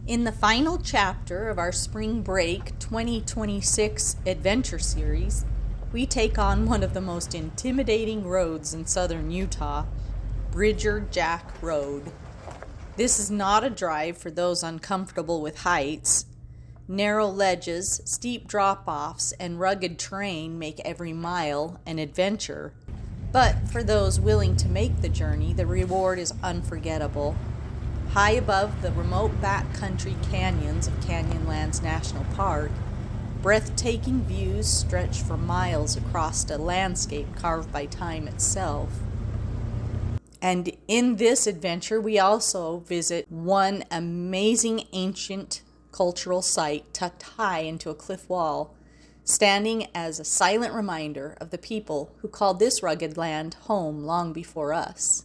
In the final chapter of our Spring Break 2026 adventure series, we take on one of the most intimidating roads in southern Utah, Bridger Jack Road. This is not a drive for those uncomfortable with heights. Narrow ledges, steep drop-offs, and rugged terrain make every mile an adventure. But for those willing to make the journey, the reward is unforgettable. High above the remote backcountry canyons of Canyonlands National Park, breathtaking views stretch for miles across a landscape carved by time itself. And in this adventure, we also visit one amazing ancient cultural site tucked high into a cliff wall, standing as a silent reminder of the people who called this rugged land home long before us.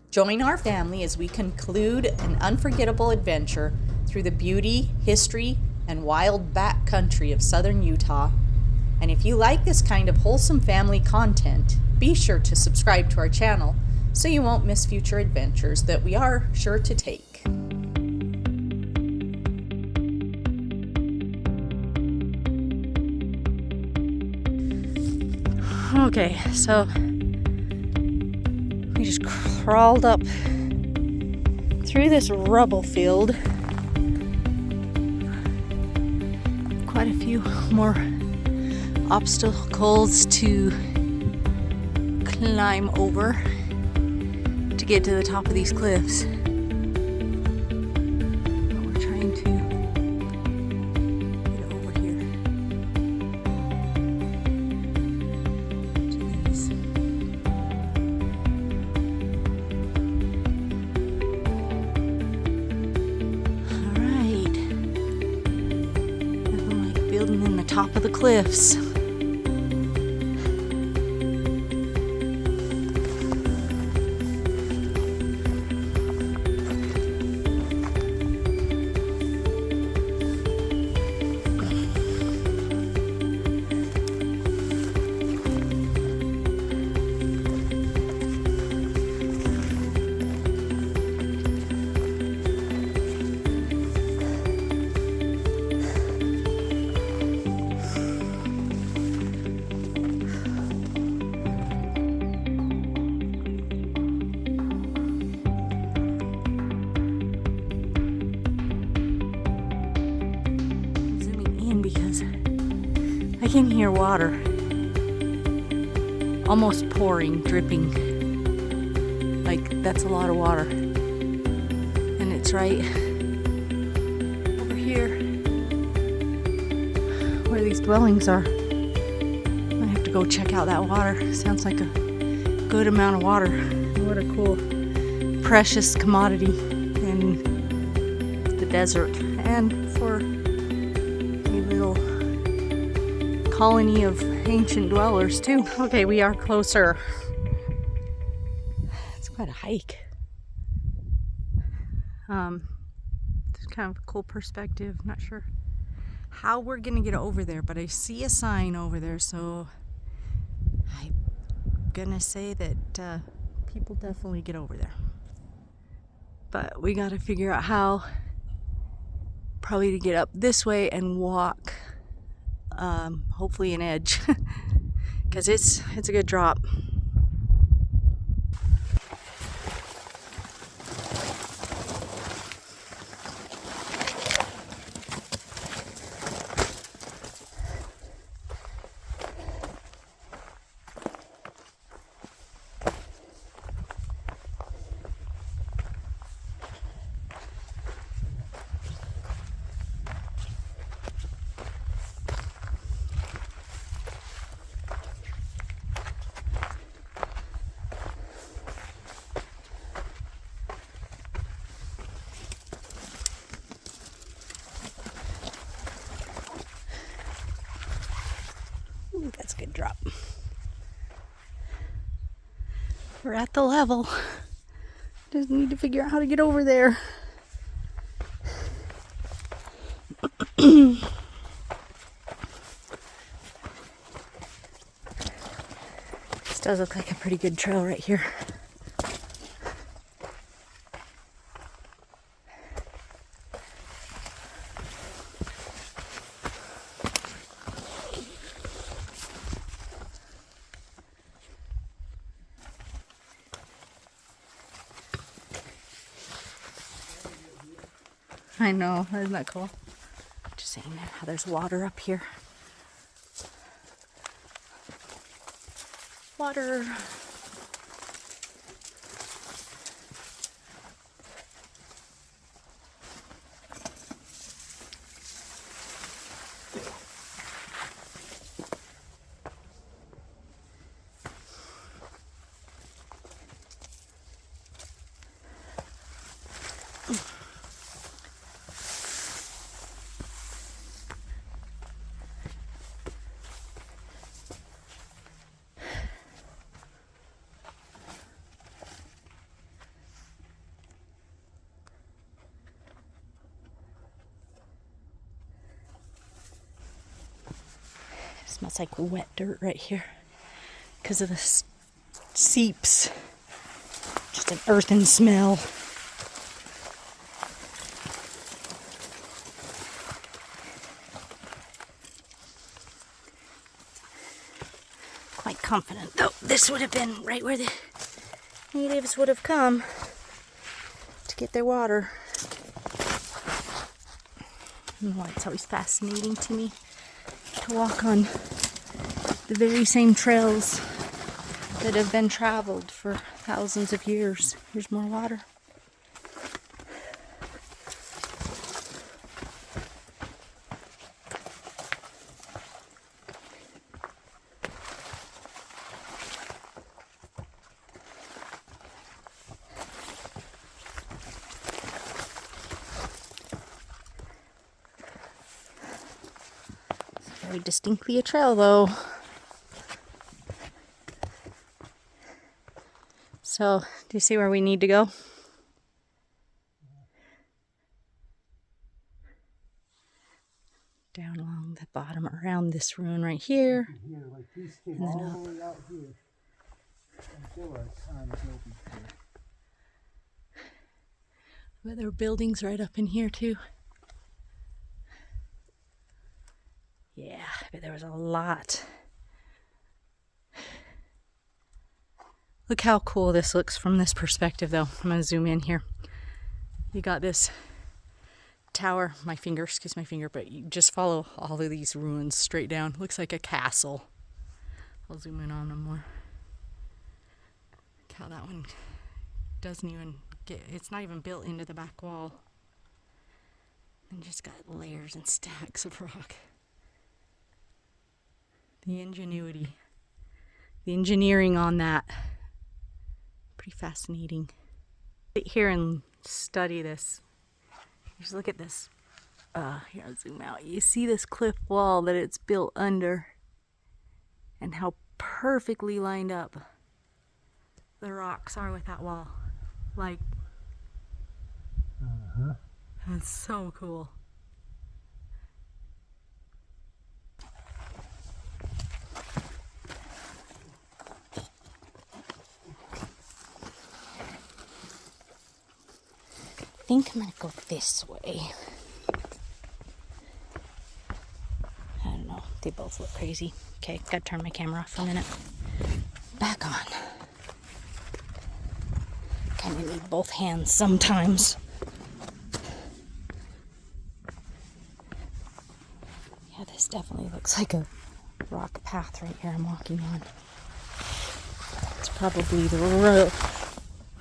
Join our family as we conclude an unforgettable adventure through the beauty, history, and wild backcountry of southern Utah. And if you like this kind of wholesome family content, be sure to subscribe to our channel so you won't miss future adventures that we are sure to take. Okay, so we just crawled up through this rubble field. Quite a few more obstacles to climb over to get to the top of these cliffs. But we're trying to get over here to these. Building in the top of the cliffs. Because I can hear water almost pouring, dripping. Like that's a lot of water. And it's right over here where these dwellings are. I have to go check out that water. Sounds like a good amount of water. What a cool, precious commodity in the desert and for little colony of ancient dwellers too. Okay, we are closer. It's quite a hike. It's kind of a cool perspective. Not sure how we're gonna get over there, but I see a sign over there, so I'm gonna say that people definitely get over there. But we gotta figure out how. Probably to get up this way and walk, hopefully an edge, because it's a good drop. Ooh, that's a good drop. We're at the level. Just need to figure out how to get over there. This does look like a pretty good trail right here. I know, isn't that cool? Just saying how there's water up here. Water. Smells like wet dirt right here because of the seeps. Just an earthen smell. Quite confident though this would have been right where the natives would have come to get their water. I don't know why it's always fascinating to me to walk on the very same trails that have been traveled for thousands of years. Here's more water. Very distinctly a trail though. So, do you see where we need to go? Down along the bottom, around this ruin right here. Like these came all the way out here until our time building here. But there are buildings right up in here too. Yeah, but there was a lot. Look how cool this looks from this perspective though. I'm gonna zoom in here. You got this tower, excuse my finger, but you just follow all of these ruins straight down. Looks like a castle. I'll zoom in on them more. Look how that one doesn't even it's not even built into the back wall. And just got layers and stacks of rock. The ingenuity, the engineering on that, pretty fascinating. Sit here and study this. Just look at this. Here, I'll zoom out. You see this cliff wall that it's built under, and how perfectly lined up the rocks are with that wall. Like, that's so cool. I think I'm gonna go this way. I don't know, they both look crazy. Okay, gotta turn my camera off for a minute. Back on. Kinda need both hands sometimes. Yeah, this definitely looks like a rock path right here I'm walking on. It's probably the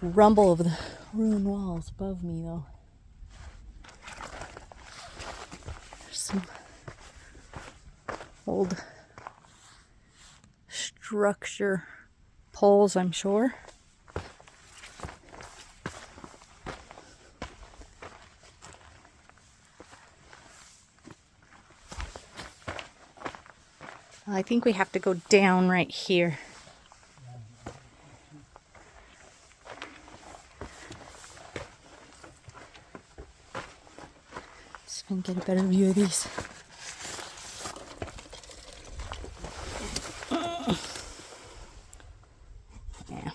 rumble of the ruined walls above me though. There's some old structure poles, I'm sure. I think we have to go down right here. And get a better view of these. Yeah.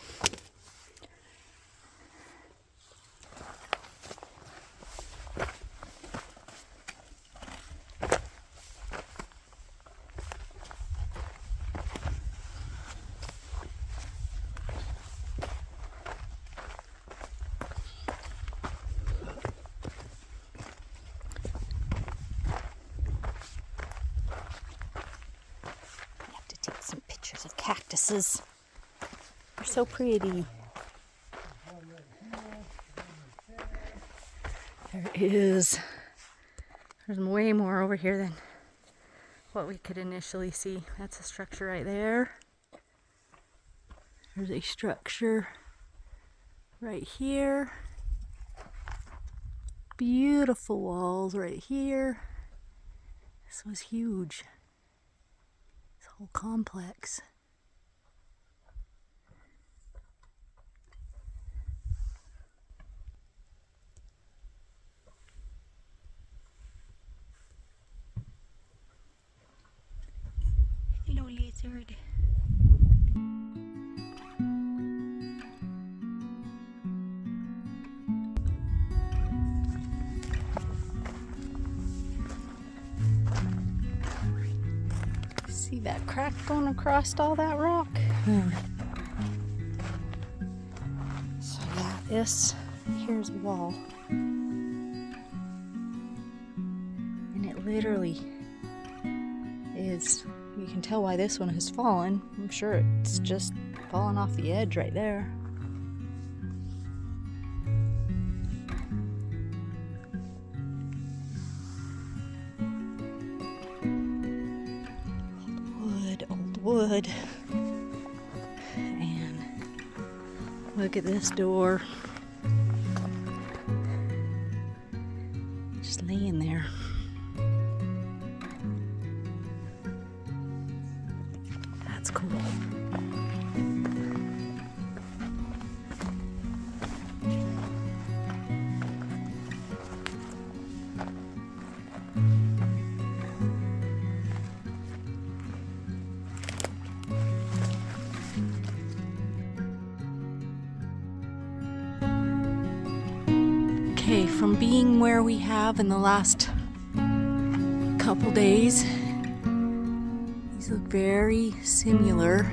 mosses. They're so pretty. There is. There's way more over here than what we could initially see. That's a structure right there. There's a structure right here. Beautiful walls right here. This was huge. This whole complex. Hello, lizard. See that crack going across all that rock? So yeah, here's a wall. And it literally is, you can tell why this one has fallen. I'm sure it's just fallen off the edge right there. Old wood. And look at this door. Just laying there. That's cool. Okay, from being where we have in the last couple days, these look very similar.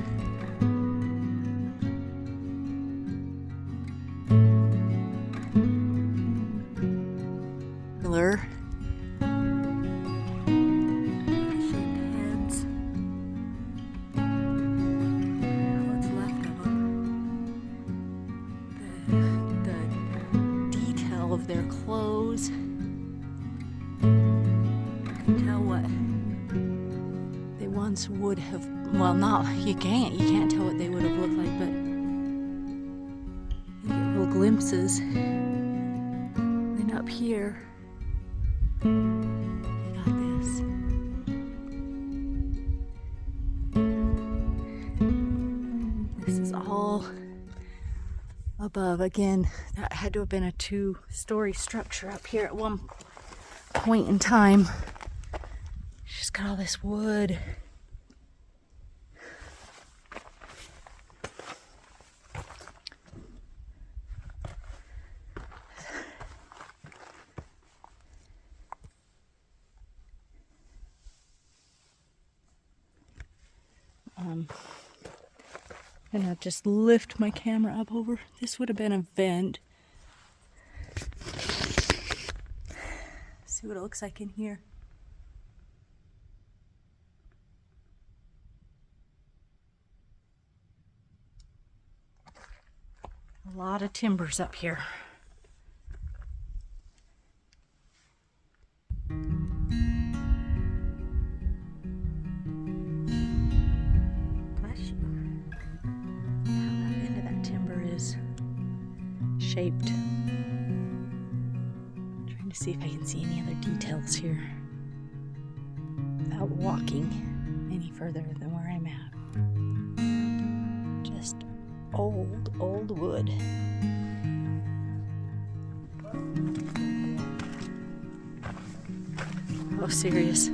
Of their clothes. You can tell what they once would have, well, you can't tell what they would have looked like, but you get little glimpses. Then up here, you got this. This is all above. Again, that had to have been a 2-story structure up here at one point in time. She's got all this wood. I'm gonna just lift my camera up over. This would have been a vent. See what it looks like in here. A lot of timbers up here. Shaped. Trying to see if I can see any other details here without walking any further than where I'm at. Just old wood. Oh, serious.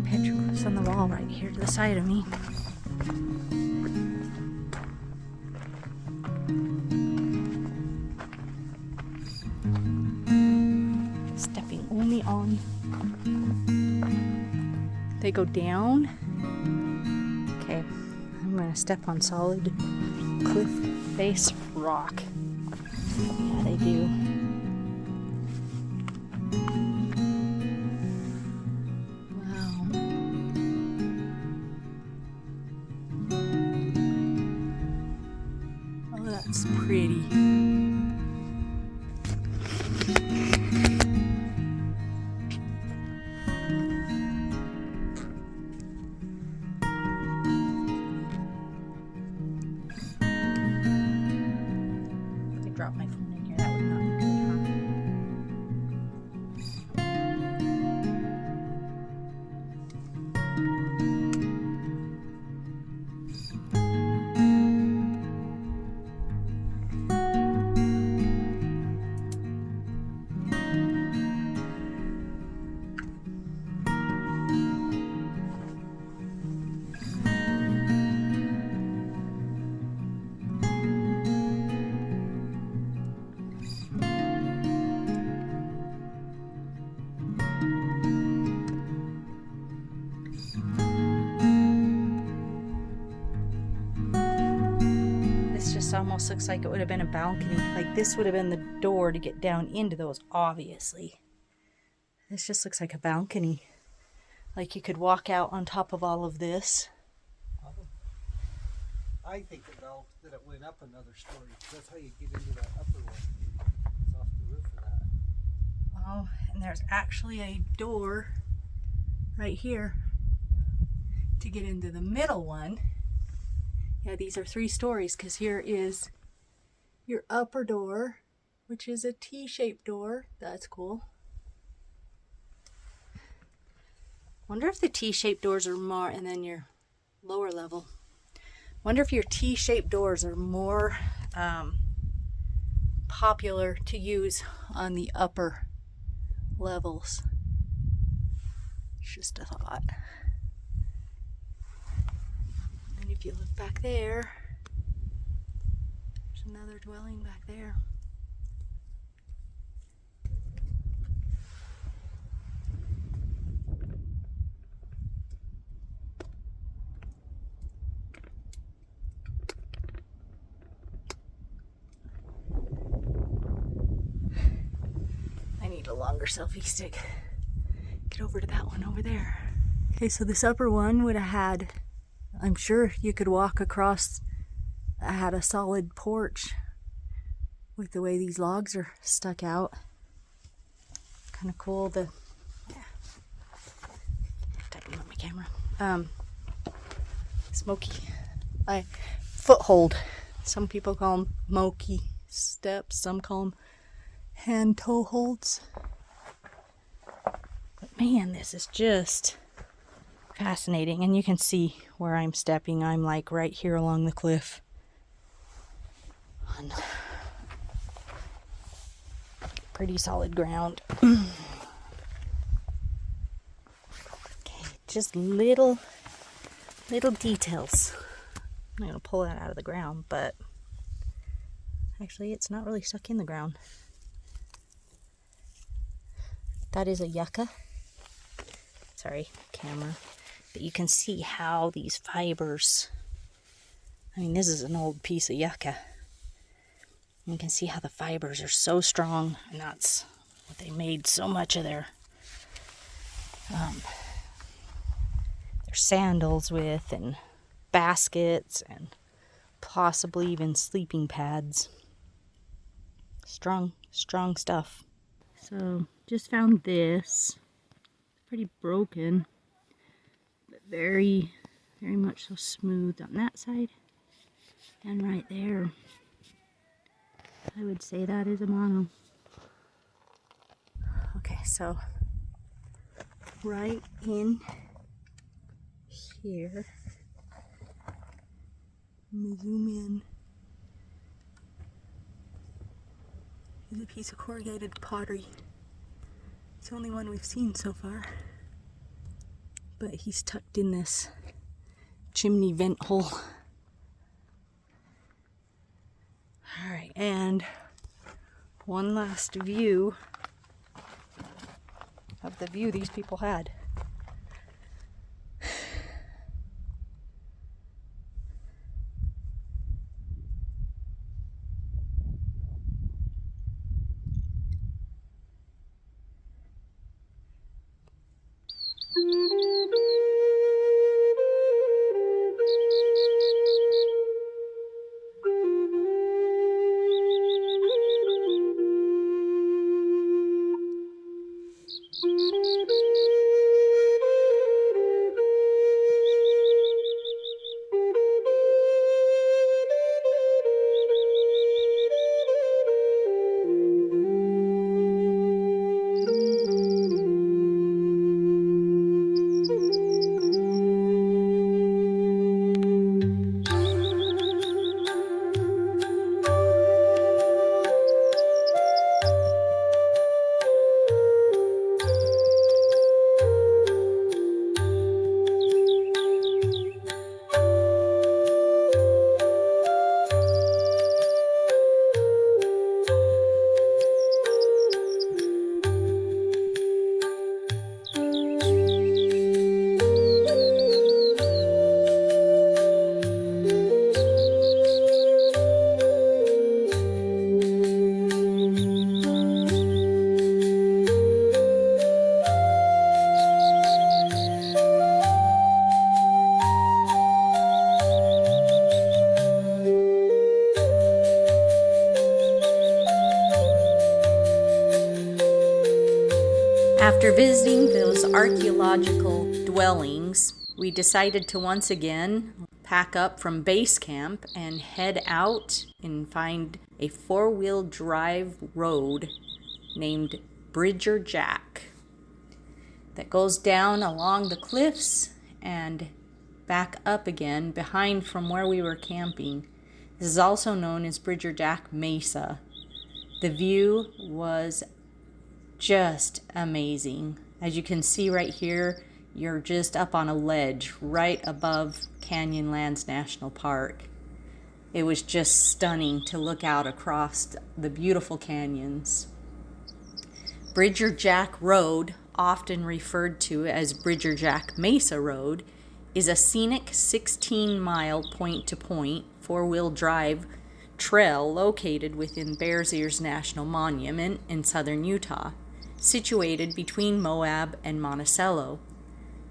Petroglyphs on the wall right here to the side of me. Stepping only on. They go down. Okay, I'm gonna step on solid cliff face rock. Yeah, they do. That's pretty. I dropped my phone in here. That would not be good, Just almost looks like it would have been a balcony. Like this would have been the door to get down into those, obviously. This just looks like a balcony. Like you could walk out on top of all of this. I think that it went up another story. That's how you get into that upper one. It's off the roof of that. Oh, and there's actually a door right here to get into the middle one. Yeah, these are 3 stories because here is your upper door, which is a T-shaped door. That's cool. Wonder if the T-shaped doors are more, and then your lower level. Wonder if your T-shaped doors are more popular to use on the upper levels. It's just a thought. And if you look back there, there's another dwelling back there. I need a longer selfie stick. Get over to that one over there. Okay, so this upper one would have had, I'm sure you could walk across, had a solid porch with the way these logs are stuck out. Kind of cool. Typing on my camera. Smoky. Foothold. Some people call them moky steps. Some call them hand toe holds. But man, this is just fascinating. And you can see where I'm stepping. I'm like right here along the cliff. On pretty solid ground. Okay, just little details. I'm gonna pull that out of the ground, but actually it's not really stuck in the ground. That is a yucca. Sorry, camera. But you can see how these fibers, I mean, this is an old piece of yucca. You can see how the fibers are so strong, and that's what they made so much of their sandals with, and baskets, and possibly even sleeping pads. Strong stuff. So just found this. Pretty broken, but very much so smooth on that side and right there. I would say that is a mono. Okay, so right in here, let me zoom in, is a piece of corrugated pottery. It's the only one we've seen so far. But he's tucked in this chimney vent hole. Alright, and one last view of the view these people had. After visiting those archaeological dwellings, we decided to once again pack up from base camp and head out and find a four-wheel drive road named Bridger Jack that goes down along the cliffs and back up again behind from where we were camping. This is also known as Bridger Jack Mesa. The view was just amazing. As you can see right here, you're just up on a ledge right above Canyonlands National Park. It was just stunning to look out across the beautiful canyons. Bridger Jack Road, often referred to as Bridger Jack Mesa Road, is a scenic 16-mile point-to-point four-wheel drive trail located within Bears Ears National Monument in southern Utah, situated between Moab and Monticello.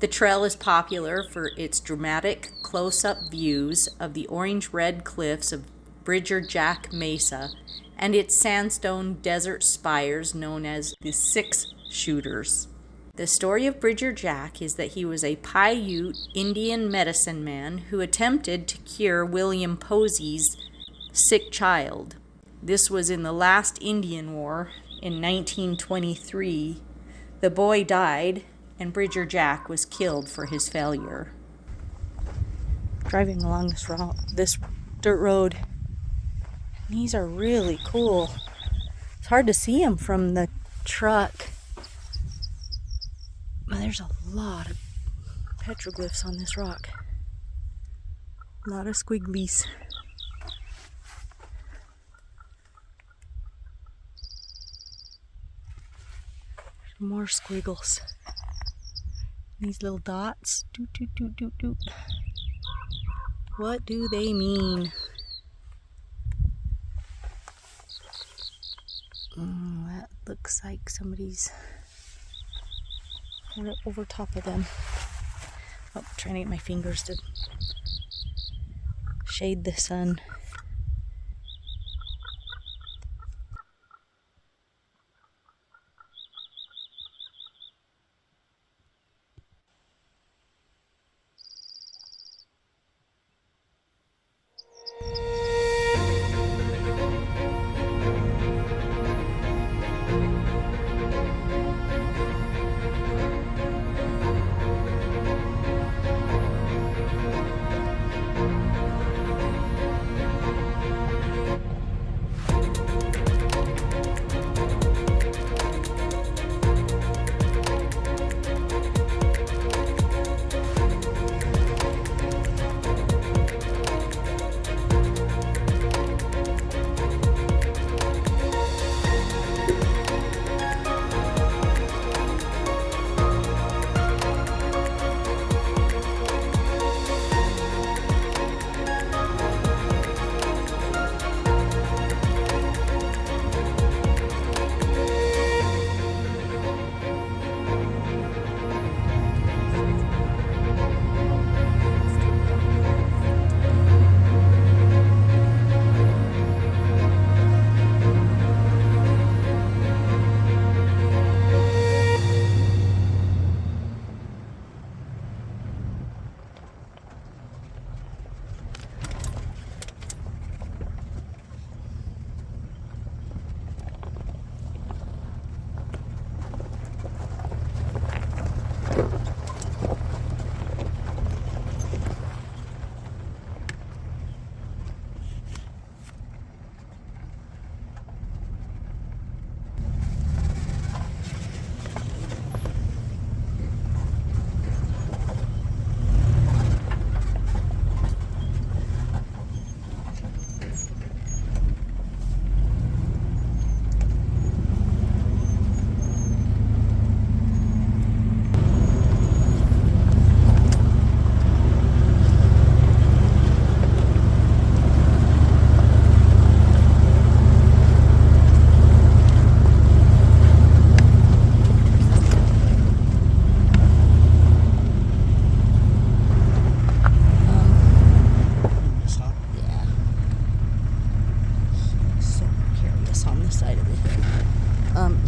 The trail is popular for its dramatic close-up views of the orange-red cliffs of Bridger Jack Mesa and its sandstone desert spires known as the Six Shooters. The story of Bridger Jack is that he was a Paiute Indian medicine man who attempted to cure William Posey's sick child. This was in the last Indian War in 1923. The boy died, and Bridger Jack was killed for his failure. Driving along this dirt road, these are really cool. It's hard to see them from the truck. But there's a lot of petroglyphs on this rock. A lot of squigglies. More squiggles. These little dots. Doot, doot, doot, doot, doot. What do they mean? That looks like somebody's right over top of them. Oh, trying to get my fingers to shade the sun.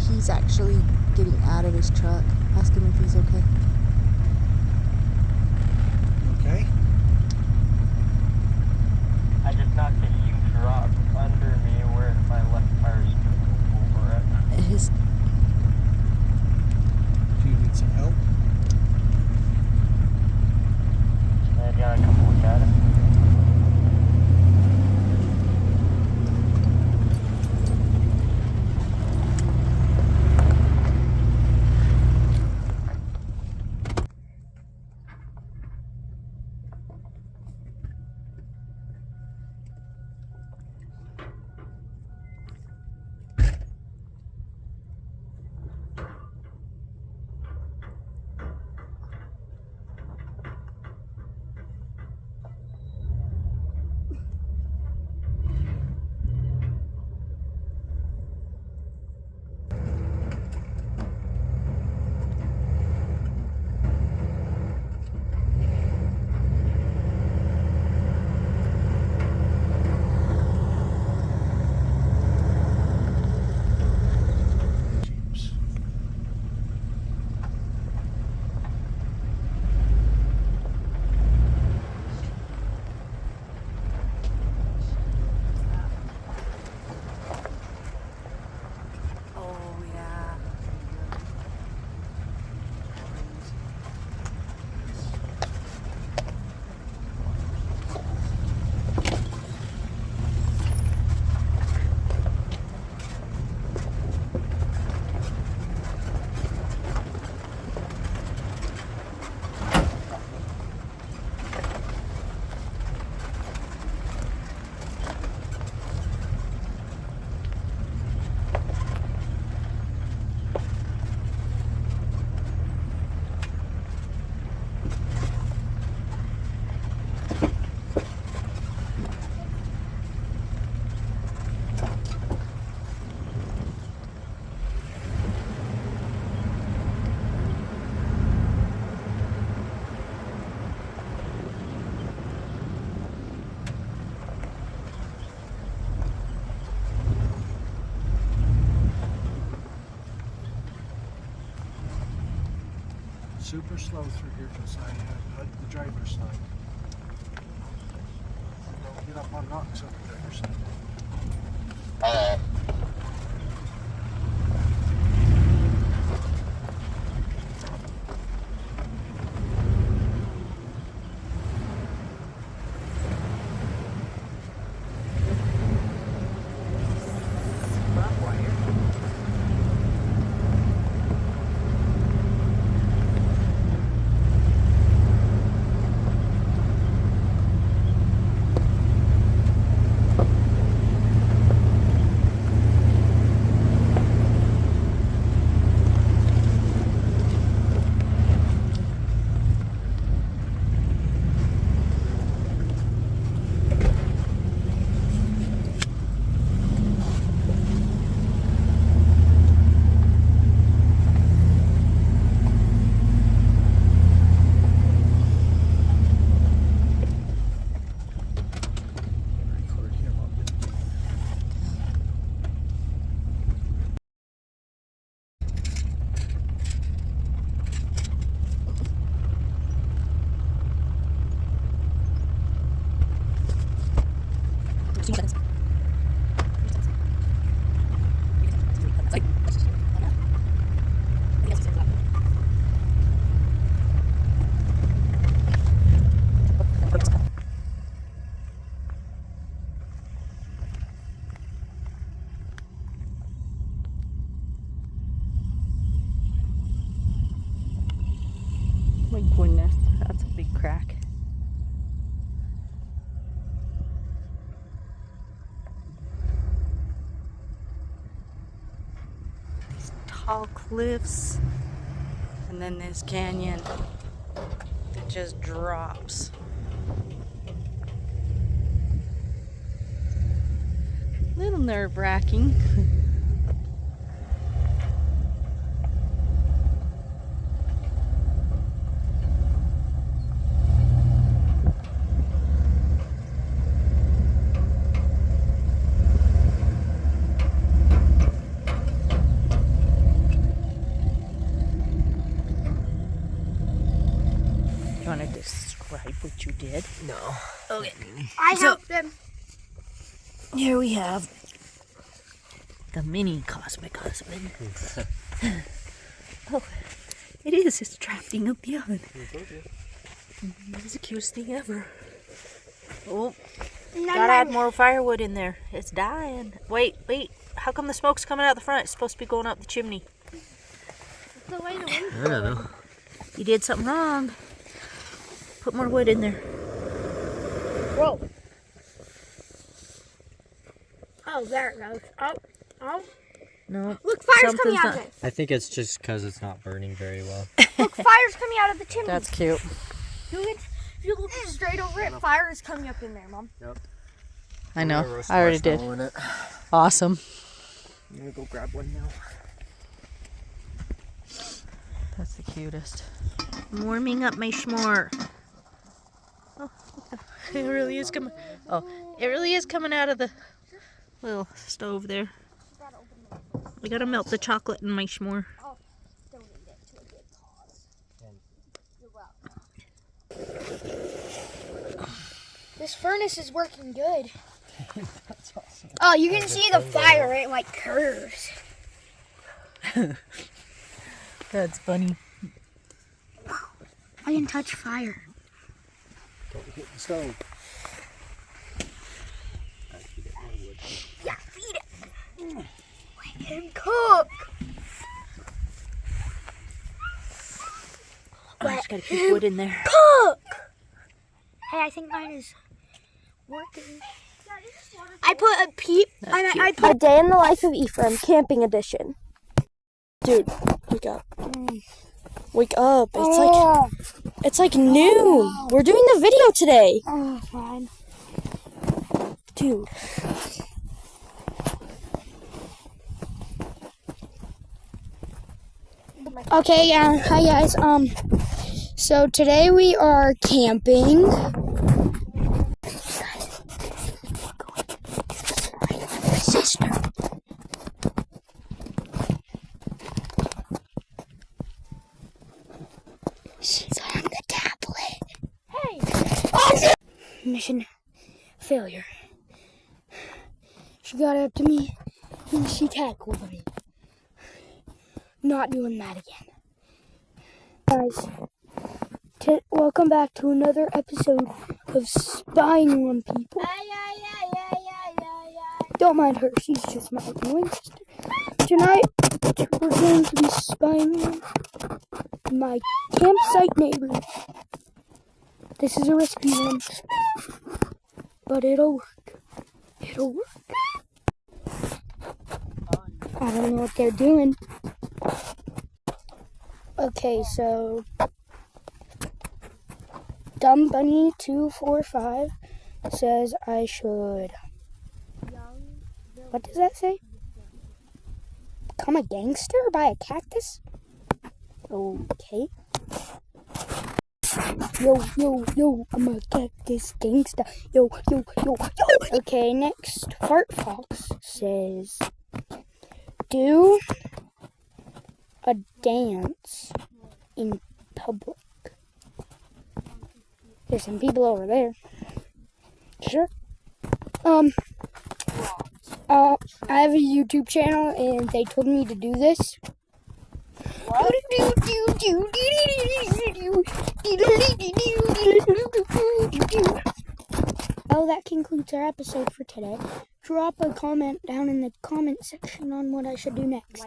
He's actually getting out of his truck. Ask him if he's okay. Okay. I just knocked a huge rock under me where my left tire's over it. His Do you need some help? And yeah, I come look at it. Jeeps. Oh yeah. Super slow through here, Josiah. Hug the driver's side. Don't get up on rocks on the driver's side. Record him up. My goodness, that's a big crack. These tall cliffs, and then this canyon that just drops. Little nerve-wracking. did. No. Okay. I helped them. Here we have the mini cosmic husband. Oh, it is. It's drafting up the oven. It is the cutest thing ever. Oh, gotta add more firewood in there. It's dying. Wait. How come the smoke's coming out the front? It's supposed to be going up the chimney. The way the wind's I don't know. You did something wrong. Put more wood in there. Whoa. Oh, there it goes. Oh. No. Look, fire's coming something's out not- of it. I think it's just because it's not burning very well. Look, fire's coming out of the chimney. That's cute. If you look straight over it, fire is coming up in there, Mom. Yep. I know. I already did. Awesome. I'm gonna go grab one now. That's the cutest. I'm warming up my s'more. Oh, it really is coming. Oh, it really is coming out of the little stove there. We gotta melt the chocolate in my s'more. I'll donate it to a good cause. You're welcome. This furnace is working good. That's awesome. Oh, you can see the fire. It like curves. That's funny. I can touch fire. Don't hit the stove. Yeah, feed it. Let him cook. I just gotta keep wood in there. Cook. Hey, I think mine is working. I put a peep. I put a day in the life of Ephraim, camping edition. Dude, wake up. Wake up. It's like noon. We're doing the video today. Oh, fine. Dude. Okay, yeah. Hi guys. So today we are camping. Sister. She's on the tablet. Hey. Mission failure. She got up to me and she tackled me. Not doing that again. Guys, welcome back to another episode of Spying on People. Don't mind her, she's just my annoying sister. Tonight, we're going to be spying on my campsite neighbor. This is a risky one, but it'll work. It'll work. I don't know what they're doing. Okay, so Dumb Bunny 245 says I should. What does that say? Become a gangster or buy a cactus? Okay. Yo, I'm a cactus gangster. Yo. Okay, next Fart Fox says do a dance in public. There's some people over there. Sure. I have a YouTube channel and they told me to do this. Well, that concludes our episode for today. Drop a comment down in the comment section on what I should do next.